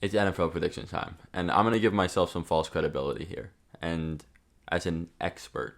it's NFL prediction time, and I'm gonna give myself some false credibility here, and as an expert,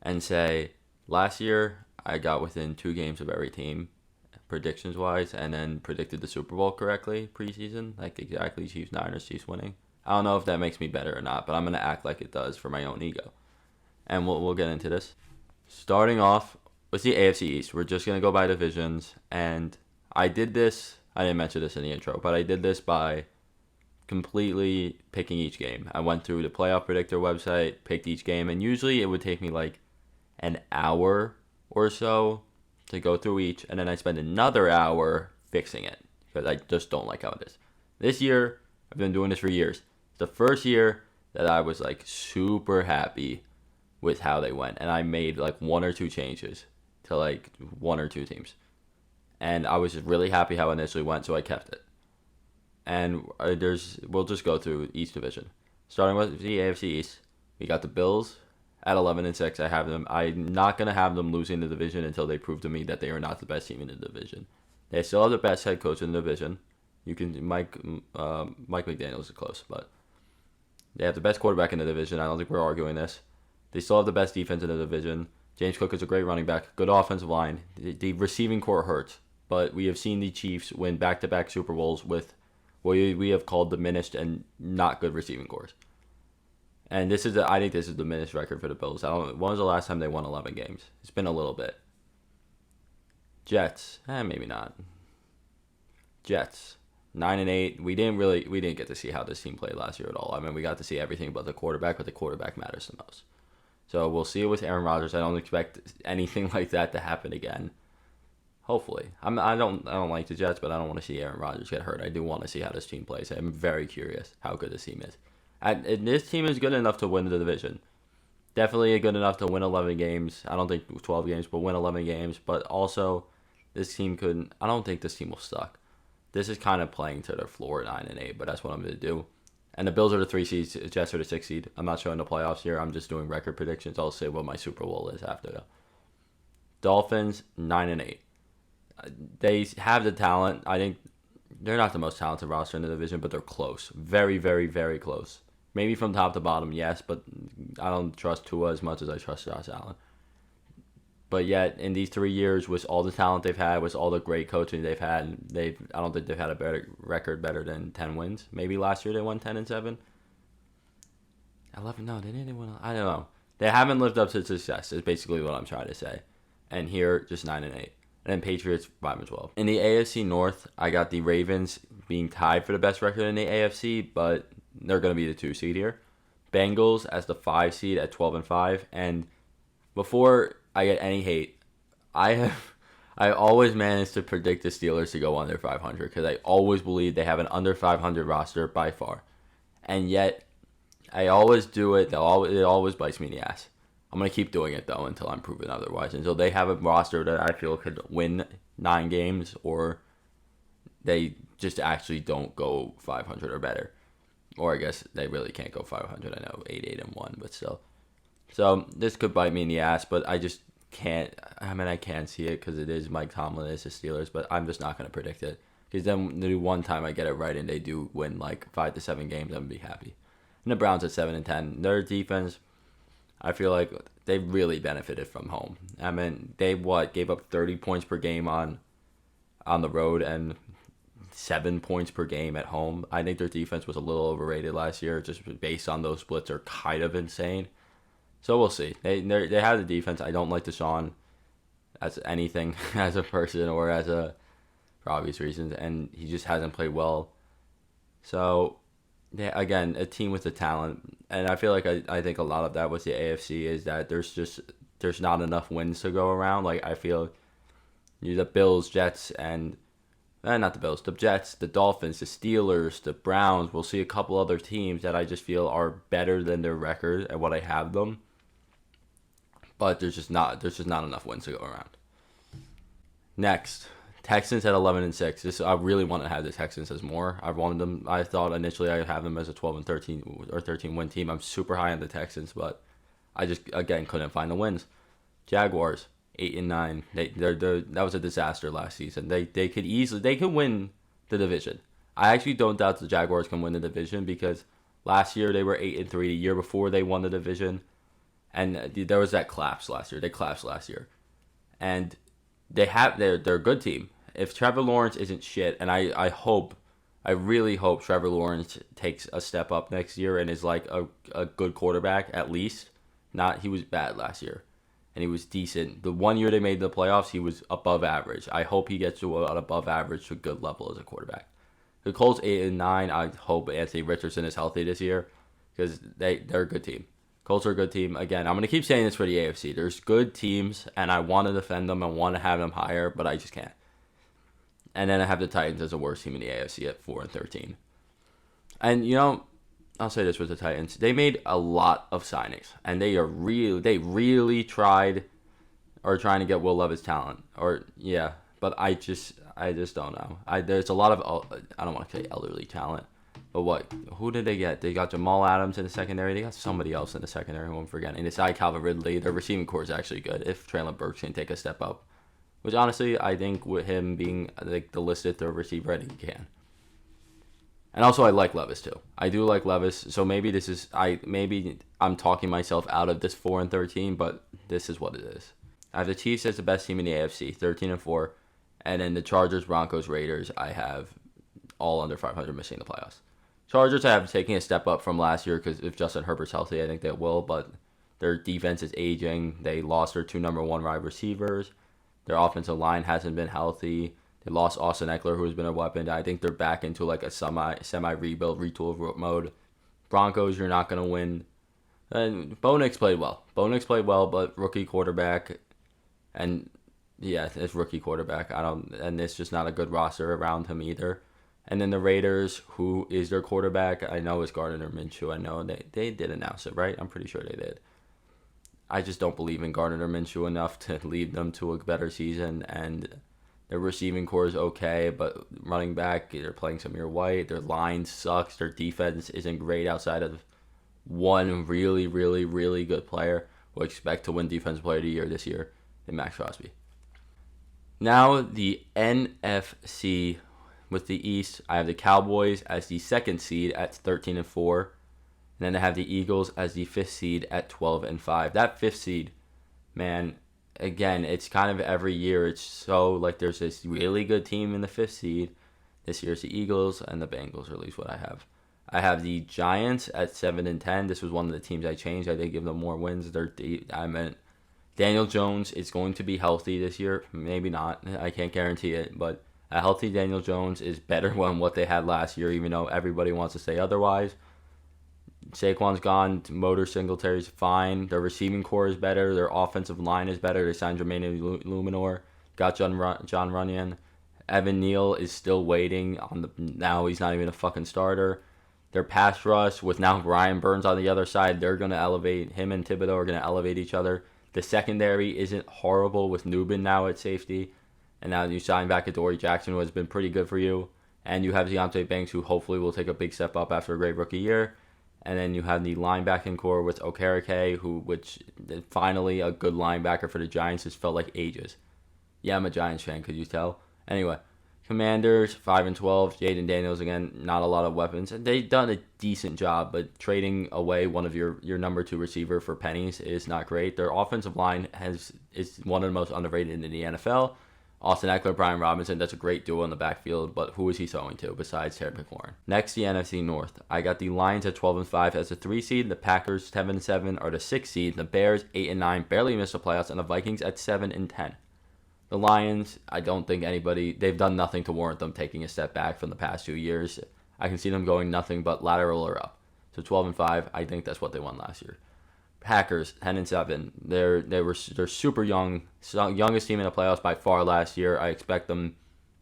and say last year I got within 2 games of every team, predictions wise, and then predicted the Super Bowl correctly preseason, like exactly Chiefs Niners, Chiefs winning. I don't know if that makes me better or not, but I'm gonna act like it does for my own ego, and we'll get into this. Starting off with the AFC East, we're just gonna go by divisions, and I did this. I didn't mention this in the intro, but I did this by completely picking each game. I went through the playoff predictor website, picked each game, and usually it would take me like an hour or so to go through each, and then I spend another hour fixing it because I just don't like how it is. This year, I've been doing this for years. It's the first year that I was like super happy with how they went, and I made like 1 or 2 changes to like 1 or 2 teams, and I was just really happy how it initially went, so I kept it. And we'll just go through each division. Starting with the AFC East, we got the Bills at 11-6. I have them. I'm not gonna have them losing the division until they prove to me that they are not the best team in the division. They still have the best head coach in the division. You can Mike McDaniels is close, but they have the best quarterback in the division. I don't think we're arguing this. They still have the best defense in the division. James Cook is a great running back. Good offensive line. The receiving core hurts, but we have seen the Chiefs win back-to-back Super Bowls with what we have called diminished and not good receiving cores. And I think this is the diminished record for the Bills. When was the last time they won 11 games? It's been a little bit. Jets, maybe not. Jets, 9-8. We didn't get to see how this team played last year at all. I mean, we got to see everything but the quarterback, but the quarterback matters the most. So we'll see it with Aaron Rodgers. I don't expect anything like that to happen again. Hopefully, I don't like the Jets, but I don't want to see Aaron Rodgers get hurt. I do want to see how this team plays. I'm very curious how good this team is. And this team is good enough to win the division. Definitely good enough to win 11 games. I don't think 12 games, but win 11 games. But also, this team couldn't. I don't think this team will suck. This is kind of playing to their floor, 9-8. But that's what I'm going to do. And the Bills are the 3 seeds. Jets are the 6 seed. I'm not showing the playoffs here. I'm just doing record predictions. I'll say what my Super Bowl is after that. Dolphins 9-8. They have the talent. I think they're not the most talented roster in the division, but they're close. Very, very, very close. Maybe from top to bottom, yes, but I don't trust Tua as much as I trust Josh Allen. But yet, in these 3 years, with all the talent they've had, with all the great coaching they've had, I don't think they've had a better record better than 10 wins. Maybe last year they won 10-7. 11? No, they didn't win. I don't know. They haven't lived up to success. Is basically what I'm trying to say. And here, just 9-8. And then Patriots 5-12. In the AFC North, I got the Ravens being tied for the best record in the AFC, but they're going to be the 2 seed here. Bengals as the 5 seed at 12-5. And before I get any hate, I always manage to predict the Steelers to go under 500 because I always believe they have an under 500 roster by far. And yet, I always do it. It always bites me in the ass. I'm going to keep doing it, though, until I'm proven otherwise. Until they have a roster that I feel could win 9 games or they just actually don't go 500 or better. Or I guess they really can't go 500. I know 8-1, but still. So this could bite me in the ass, but I just can't. I mean, I can see it because it is Mike Tomlin, it's the Steelers, but I'm just not going to predict it. Because then the one time I get it right and they do win like 5 to 7 games, I'm going to be happy. And the Browns at 7-10. Their defense, I feel like they really benefited from home. I mean, they gave up 30 points per game on the road and 7 points per game at home. I think their defense was a little overrated last year, just based on those splits are kind of insane. So we'll see. They have the defense. I don't like Deshaun as anything as a person or for obvious reasons, and he just hasn't played well. So yeah, again, a team with the talent, and I feel like I think a lot of that with the AFC is that there's not enough wins to go around. Like I feel the Bills, Jets, and not the Bills, the Jets, the Dolphins, the Steelers, the Browns. We'll see a couple other teams that I just feel are better than their record and what I have them, but there's just not enough wins to go around. Next. Texans at 11-6. I really want to have the Texans as more. I thought initially I'd have them as a 12-13 or 13 win team. I'm super high on the Texans, but I just again couldn't find the wins. Jaguars 8-9. That was a disaster last season. They could win the division. I actually don't doubt the Jaguars can win the division because last year they were 8-3. The year before they won the division, and there was that collapse last year. They collapsed last year, and they're a good team. If Trevor Lawrence isn't shit, and I really hope Trevor Lawrence takes a step up next year and is like a good quarterback at least. Not he was bad last year, and he was decent. The one year they made the playoffs, he was above average. I hope he gets to an above average to good level as a quarterback. The Colts 8-9. I hope Anthony Richardson is healthy this year because they're a good team. Colts are a good team. Again, I'm gonna keep saying this for the AFC. There's good teams, and I want to defend them and want to have them higher, but I just can't. And then I have the Titans as the worst team in the AFC at 4-13. And I'll say this with the Titans: they made a lot of signings, and they really tried or trying to get Will Levis talent. But I just don't know. There's a lot of I don't want to say elderly talent, but who did they get? They got Jamal Adams in the secondary. They got somebody else in the secondary who I'm forgetting. It's Calvin Ridley. Their receiving core is actually good if Traylon Burks can take a step up. Which honestly, I think with him being like the listed third receiver, I think he can. And also, I like Levis too. I do like Levis. So maybe I'm talking myself out of this 4-13, but this is what it is. I have the Chiefs as the best team in the AFC, 13-4, and then the Chargers, Broncos, Raiders. I have all under 500 missing the playoffs. Chargers, I have taking a step up from last year because if Justin Herbert's healthy, I think they will. But their defense is aging. They lost their 2 number 1 wide receivers. Their offensive line hasn't been healthy. They lost Austin Eckler, who has been a weapon. I think they're back into like a semi rebuild, retool mode. Broncos, you're not going to win. And Bo Nix played well. But rookie quarterback. And yeah, it's rookie quarterback. And it's just not a good roster around him either. And then the Raiders, who is their quarterback? I know it's Gardner Minshew. I know they did announce it, right? I'm pretty sure they did. I just don't believe in Gardner Minshew enough to lead them to a better season. And their receiving core is okay, but running back, they're playing Samir White. Their line sucks. Their defense isn't great outside of one really, really, really good player who I expect to win Defensive Player of the Year this year, in Max Crosby. Now, the NFC with the East, I have the Cowboys as the 2nd seed at 13-4. And then I have the Eagles as the 5th seed at 12-5. That 5th seed, man, again, it's kind of every year. It's so like there's this really good team in the 5th seed. This year's the Eagles and the Bengals, or at least what I have. I have the Giants at 7-10. This was one of the teams I changed. I did give them more wins. Daniel Jones is going to be healthy this year. Maybe not. I can't guarantee it, but a healthy Daniel Jones is better than what they had last year, even though everybody wants to say otherwise. Saquon's gone. Motor Singletary's fine. Their receiving core is better. Their offensive line is better. They signed Jermaine Luminor. Got John Runyan. Evan Neal is still waiting on now he's not even a fucking starter. Their pass rush with now Brian Burns on the other side, they're going to elevate. Him and Thibodeau are going to elevate each other. The secondary isn't horrible with Nubin now at safety. And now you sign back Adoree Jackson, who has been pretty good for you. And you have Deonte Banks, who hopefully will take a big step up after a great rookie year. And then you have the linebacking core with Okereke, which finally a good linebacker for the Giants. Has felt like ages. Yeah, I'm a Giants fan, could you tell? Anyway, Commanders, 5-12. Jaden Daniels, again, not a lot of weapons. And they've done a decent job, but trading away one of your number 2 receiver for pennies is not great. Their offensive line is one of the most underrated in the NFL. Austin Eckler, Brian Robinson, that's a great duo in the backfield, but who is he throwing to besides Terry McLaurin? Next, the NFC North. I got the Lions at 12-5 as the 3 seed, the Packers 7-7 are the 6 seed, the Bears 8-9, barely missed the playoffs, and the Vikings at 7-10. The Lions, I don't think they've done nothing to warrant them taking a step back from the past 2 years. I can see them going nothing but lateral or up. So 12-5, I think that's what they won last year. Packers 10-7. They're super young, youngest team in the playoffs by far last year. I expect them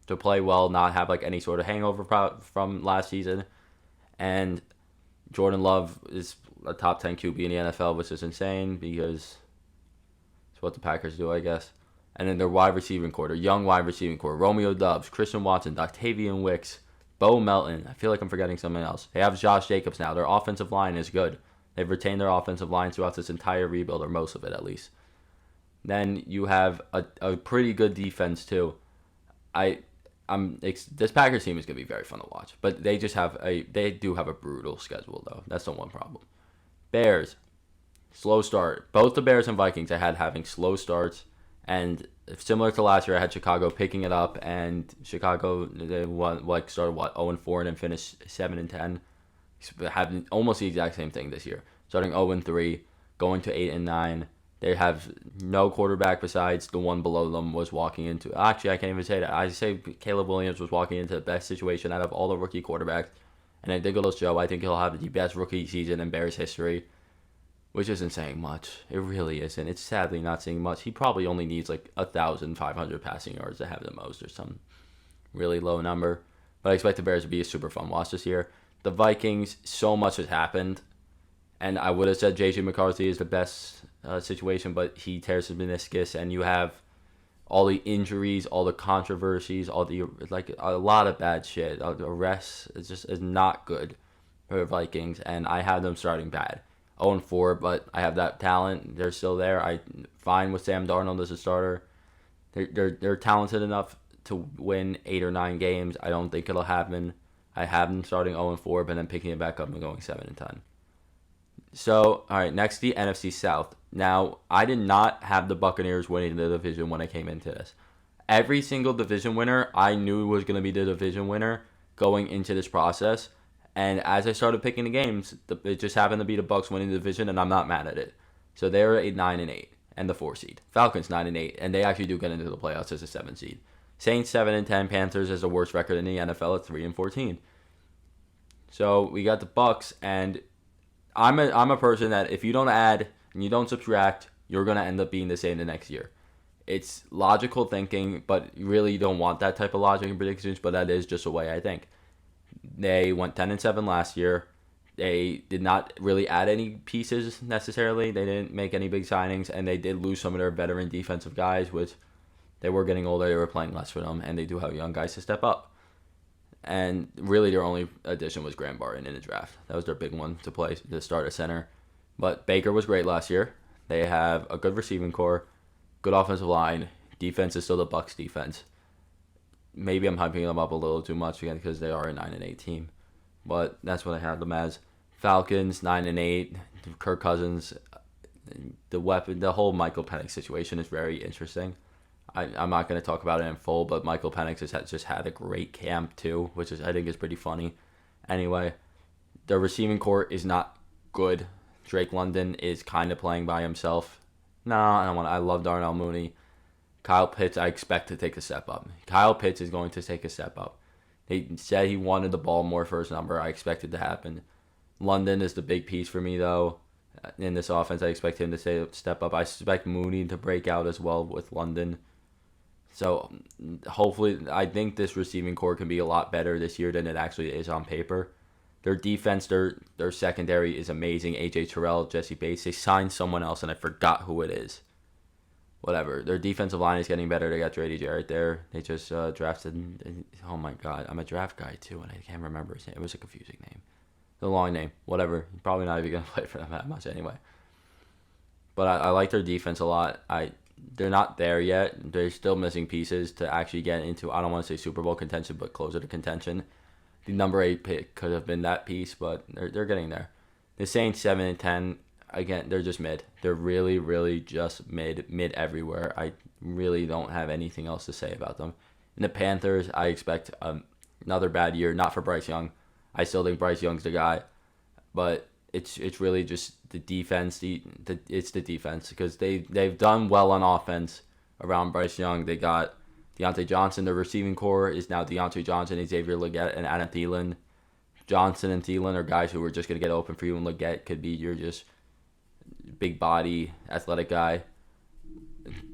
to play well, not have like any sort of hangover from last season. And Jordan Love is a top 10 QB in the NFL, which is insane because it's what the Packers do, I guess. And then their wide receiving core, their young wide receiving core, Romeo Doubs, Christian Watson, Octavian Wicks, Bo Melton. I feel like I'm forgetting something else. They have Josh Jacobs now. Their offensive line is good. They've retained their offensive line throughout this entire rebuild, or most of it at least. Then you have a pretty good defense too. This Packers team is gonna be very fun to watch, but they do have a brutal schedule though. That's the one problem. Bears, slow start. Both the Bears and Vikings I had having slow starts, and similar to last year, I had Chicago picking it up, and Chicago they started 0-4 and then finished 7-10, having almost the exact same thing this year, starting 0-3, going to 8-9. They have no quarterback besides the one below them was walking into. Actually, I can't even say that. I say Caleb Williams was walking into the best situation out of all the rookie quarterbacks. And then Nicholas Joe, I think he'll have the best rookie season in Bears history, which isn't saying much. It really isn't. It's sadly not saying much. He probably only needs 1,500 passing yards to have the most or some really low number. But I expect the Bears to be a super fun watch this year. The Vikings, so much has happened. And I would have said J.J. McCarthy is the best situation, but he tears his meniscus, and you have all the injuries, all the controversies, a lot of bad shit. The rest is not good for the Vikings, and I have them starting bad. 0-4, but I have that talent. They're still there. I'm fine with Sam Darnold as a starter. They're talented enough to win 8 or 9 games. I don't think it'll happen. I have them starting 0-4, but then picking it back up and going 7-10. So, all right, next the NFC South. Now, I did not have the Buccaneers winning the division when I came into this. Every single division winner I knew was going to be the division winner going into this process. And as I started picking the games, it just happened to be the Bucs winning the division, and I'm not mad at it. So they're 9-8 and the 4 seed. Falcons 9-8, and they actually do get into the playoffs as a 7 seed. Saints 7-10. Panthers is the worst record in the NFL at 3-14. So we got the Bucs, and I'm a person that if you don't add and you don't subtract, you're going to end up being the same the next year. It's logical thinking, but you really don't want that type of logic and predictions, but that is just the way I think. They went 10-7 last year. They did not really add any pieces necessarily. They didn't make any big signings, and they did lose some of their veteran defensive guys, which they were getting older. They were playing less for them, and they do have young guys to step up. And really, their only addition was Graham Barton in the draft. That was their big one to start at center. But Baker was great last year. They have a good receiving core, good offensive line. Defense is still the Bucs defense. Maybe I'm hyping them up a little too much again because they are a 9-8 team. But that's what I have them as. Falcons 9-8. Kirk Cousins. The whole Michael Penix situation is very interesting. I'm not going to talk about it in full, but Michael Penix has just had a great camp too, which I think is pretty funny. Anyway, the receiving core is not good. Drake London is kind of playing by himself. No, I love Darnell Mooney. Kyle Pitts, I expect to take a step up. Kyle Pitts is going to take a step up. They said he wanted the ball more for his number. I expect it to happen. London is the big piece for me, though. In this offense, I expect him to step up. I expect Mooney to break out as well with London. So hopefully, I think this receiving core can be a lot better this year than it actually is on paper. Their defense, their secondary is amazing. A.J. Terrell, Jesse Bates. They signed someone else, and I forgot who it is. Whatever. Their defensive line is getting better. They got Grady Jarrett there. They just drafted. Oh my God, I'm a draft guy too, and I can't remember his name. It was a confusing name. It's a long name. Whatever. Probably not even gonna play for them that much anyway. But I like their defense a lot. They're not there yet. They're still missing pieces to actually get into, I don't want to say Super Bowl contention, but closer to contention. The number 8 pick could have been that piece, but they're getting there. The Saints 7-10, again, they're just mid. They're really, really just mid everywhere. I really don't have anything else to say about them. And the Panthers, I expect another bad year, not for Bryce Young. I still think Bryce Young's the guy, but it's really just the defense. It's the defense because they've done well on offense around Bryce Young. They got Deontay Johnson. Their receiving core is now Deontay Johnson, Xavier Legette, and Adam Thielen. Johnson and Thielen are guys who are just going to get open for you, and Legette could be your just big body, athletic guy,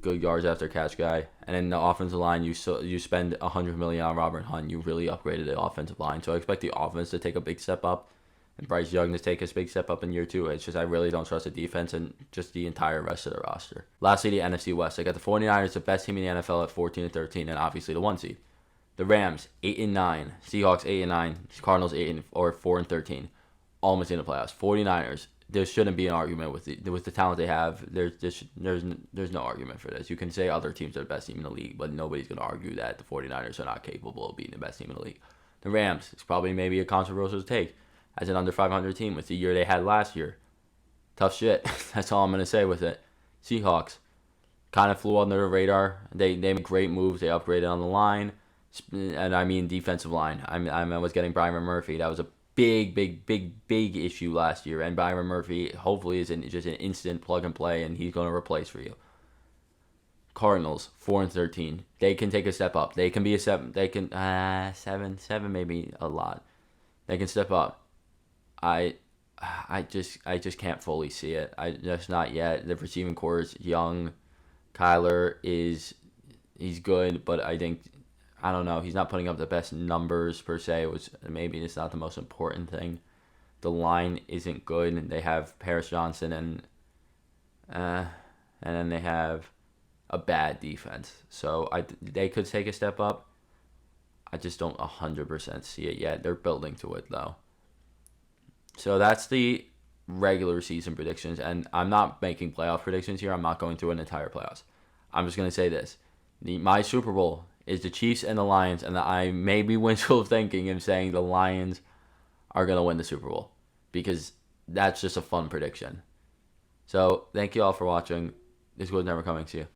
good yards after catch guy. And then the offensive line, you spend $100 million on Robert Hunt. You really upgraded the offensive line. So I expect the offense to take a big step up and Bryce Young to take a big step up in year 2. It's just I really don't trust the defense and just the entire rest of the roster. Lastly, the NFC West. I got the 49ers, the best team in the NFL at 14-13, and obviously the 1 seed. The Rams 8-9, Seahawks 8-9, Cardinals 4-13, almost in the playoffs. 49ers there shouldn't be an argument with the talent they have. There's no argument for this. You can say other teams are the best team in the league, but nobody's going to argue that the 49ers are not capable of being the best team in the league. The Rams, it's probably maybe a controversial take as an under 500 team with the year they had last year. Tough shit. That's all I'm going to say with it. Seahawks kind of flew under the radar. They made great moves. They upgraded on the line, and I mean defensive line. I was getting Byron Murphy. That was a big issue last year, and Byron Murphy hopefully is just an instant plug and play, and he's going to replace for you. Cardinals 4-13. They can take a step up. They can be a 7. They can 7 maybe a lot. They can step up. I just can't fully see it. Just not yet. The receiving core is young. Kyler he's good, but I don't know. He's not putting up the best numbers per se. Maybe it's not the most important thing. The line isn't good. They have Paris Johnson and then they have a bad defense. So they could take a step up. I just don't 100% see it yet. They're building to it though. So that's the regular season predictions, and I'm not making playoff predictions here. I'm not going through an entire playoffs. I'm just going to say this. My Super Bowl is the Chiefs and the Lions, and I may be wishful thinking and saying the Lions are going to win the Super Bowl because that's just a fun prediction. So thank you all for watching. This was Never Coming. See you.